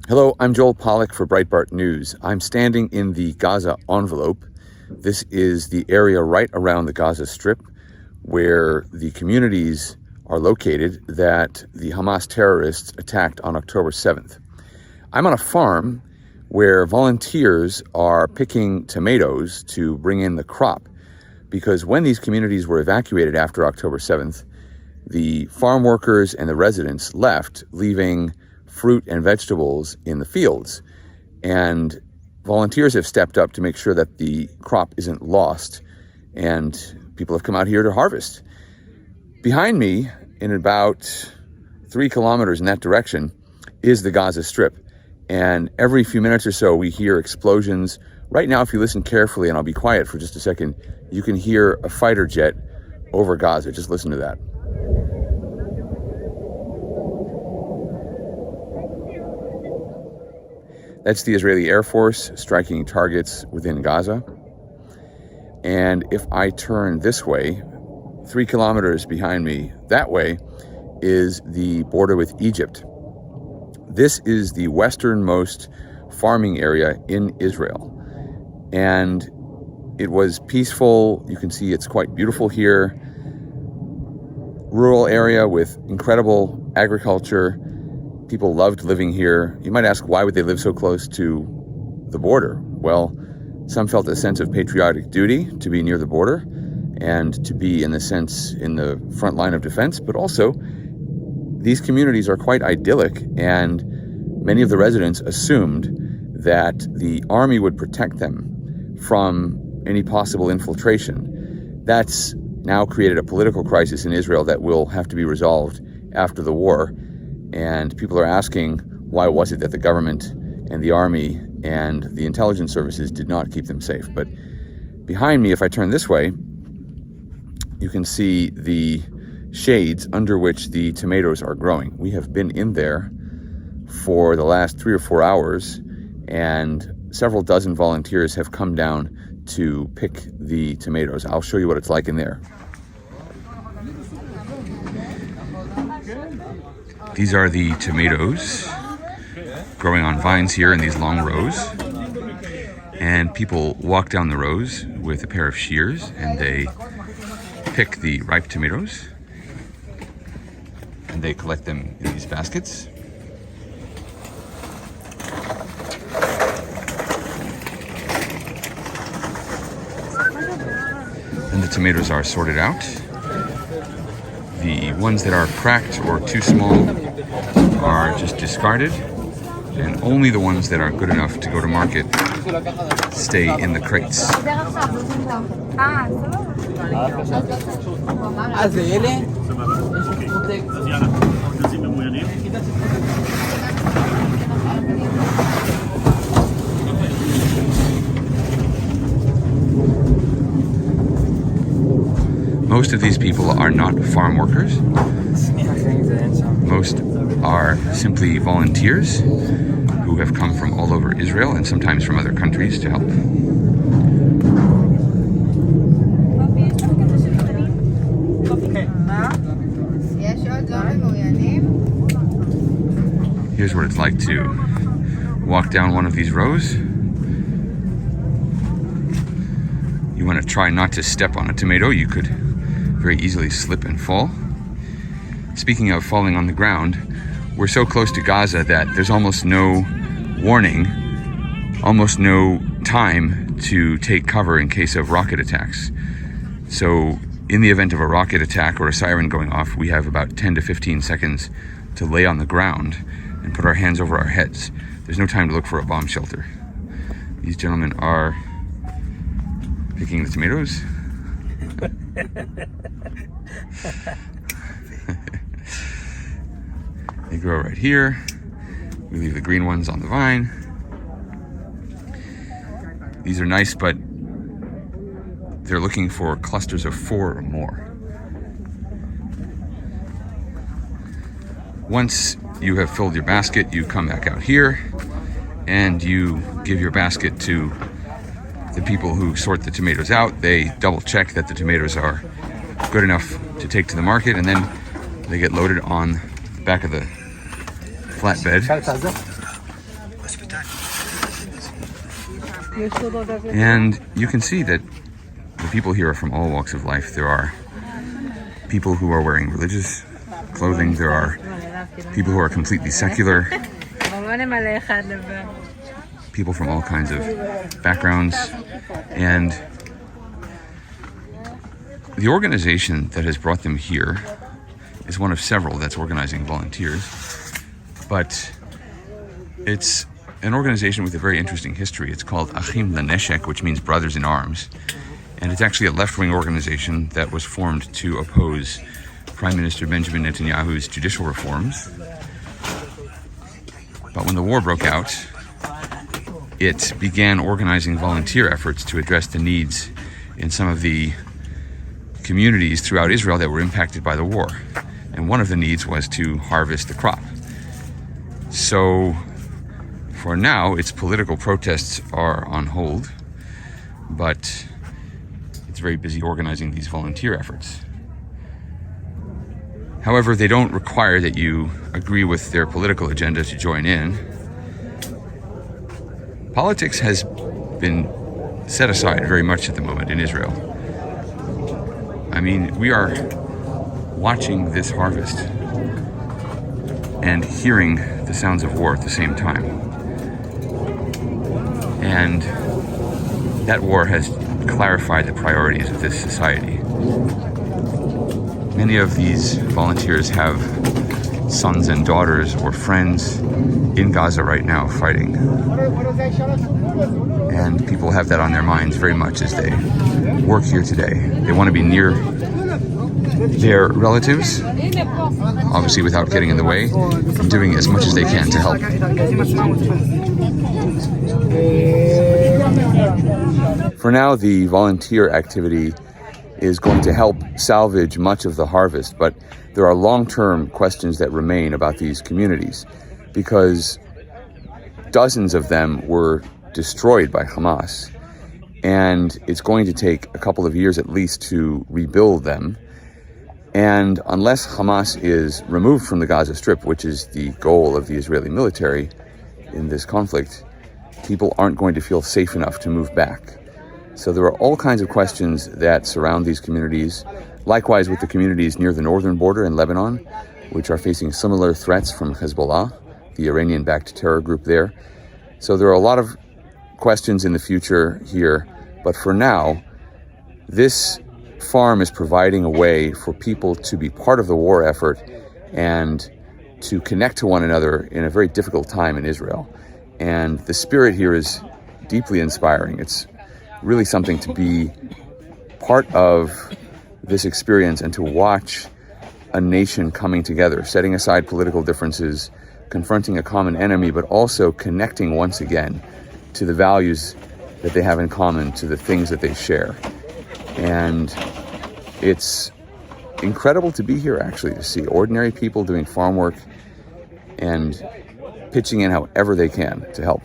Hello, I'm Joel Pollak for Breitbart News. I'm standing in the Gaza envelope. This is the area right around the Gaza Strip where the communities are located that the Hamas terrorists attacked on October 7th. I'm on a farm where volunteers are picking tomatoes to bring in the crop because when these communities were evacuated after October 7th, the farm workers and the residents left, leaving fruit and vegetables in the fields. And volunteers have stepped up to make sure that the crop isn't lost, and people have come out here to harvest. Behind me, in about 3 kilometers in that direction, is the Gaza Strip. And every few minutes or so, we hear explosions. Right now, if you listen carefully, and I'll be quiet for just a second, you can hear a fighter jet over Gaza. Just listen to that. That's the Israeli Air Force striking targets within Gaza. And if I turn this way, 3 kilometers behind me, that way, is the border with Egypt. This is the westernmost farming area in Israel. And it was peaceful. You can see it's quite beautiful here. Rural area with incredible agriculture. People loved living here. You might ask, why would they live so close to the border? Well, some felt a sense of patriotic duty to be near the border and to be, in a sense, in the front line of defense. But also, these communities are quite idyllic, and many of the residents assumed that the army would protect them from any possible infiltration. That's now created a political crisis in Israel that will have to be resolved after the war. And people are asking, why was it that the government and the army and the intelligence services did not keep them safe? But behind me, if I turn this way, you can see the shades under which the tomatoes are growing. We have been in there for the last 3 or 4 hours, and several dozen volunteers have come down to pick the tomatoes. I'll show you what it's like in there. These are the tomatoes growing on vines here in these long rows. And people walk down the rows with a pair of shears and they pick the ripe tomatoes and they collect them in these baskets. And the tomatoes are sorted out. The ones that are cracked or too small are just discarded, and only the ones that are good enough to go to market stay in the crates. Most of these people are not farm workers. Most are simply volunteers who have come from all over Israel and sometimes from other countries to help. Here's what it's like to walk down one of these rows. You want to try not to step on a tomato. You could very easily slip and fall. Speaking of falling on the ground, we're so close to Gaza that there's almost no warning, almost no time to take cover in case of rocket attacks. So in the event of a rocket attack or a siren going off, we have about 10 to 15 seconds to lay on the ground and put our hands over our heads. There's no time to look for a bomb shelter. These gentlemen are picking the tomatoes. They grow right here. We leave the green ones on the vine. These are nice, but they're looking for clusters of 4 or more. Once you have filled your basket, you come back out here and you give your basket to the people who sort the tomatoes out. They double check that the tomatoes are good enough to take to the market, and then they get loaded on the back of the flatbed And you can see that the people here are from all walks of life. There are people who are wearing religious clothing. There are people who are completely secular. People from all kinds of backgrounds. And the organization that has brought them here is one of several that's organizing volunteers. But it's an organization with a very interesting history. It's called Achim Laneshek, which means brothers in arms. And it's actually a left-wing organization that was formed to oppose Prime Minister Benjamin Netanyahu's judicial reforms. But when the war broke out, it began organizing volunteer efforts to address the needs in some of the communities throughout Israel that were impacted by the war. And one of the needs was to harvest the crop. So for now, its political protests are on hold, but it's very busy organizing these volunteer efforts. However, they don't require that you agree with their political agenda to join in. Politics has been set aside very much at the moment in Israel. I mean, we are watching this harvest and hearing the sounds of war at the same time. And that war has clarified the priorities of this society. Many of these volunteers have sons and daughters or friends in Gaza right now fighting. And people have that on their minds very much as they work here today. They want to be near their relatives, obviously without getting in the way, and doing as much as they can to help. For now, the volunteer activity is going to help salvage much of the harvest, but there are long-term questions that remain about these communities because dozens of them were destroyed by Hamas, and it's going to take a couple of years at least to rebuild them. And unless Hamas is removed from the Gaza Strip, which is the goal of the Israeli military in this conflict, people aren't going to feel safe enough to move back. So there are all kinds of questions that surround these communities. Likewise with the communities near the northern border in Lebanon, which are facing similar threats from Hezbollah, the Iranian-backed terror group there. So there are a lot of questions in the future here. But for now, this farm is providing a way for people to be part of the war effort and to connect to one another in a very difficult time in Israel. And the spirit here is deeply inspiring. It's really something to be part of this experience and to watch a nation coming together, setting aside political differences, confronting a common enemy, but also connecting once again to the values that they have in common, to the things that they share. And it's incredible to be here, actually, to see ordinary people doing farm work and pitching in however they can to help.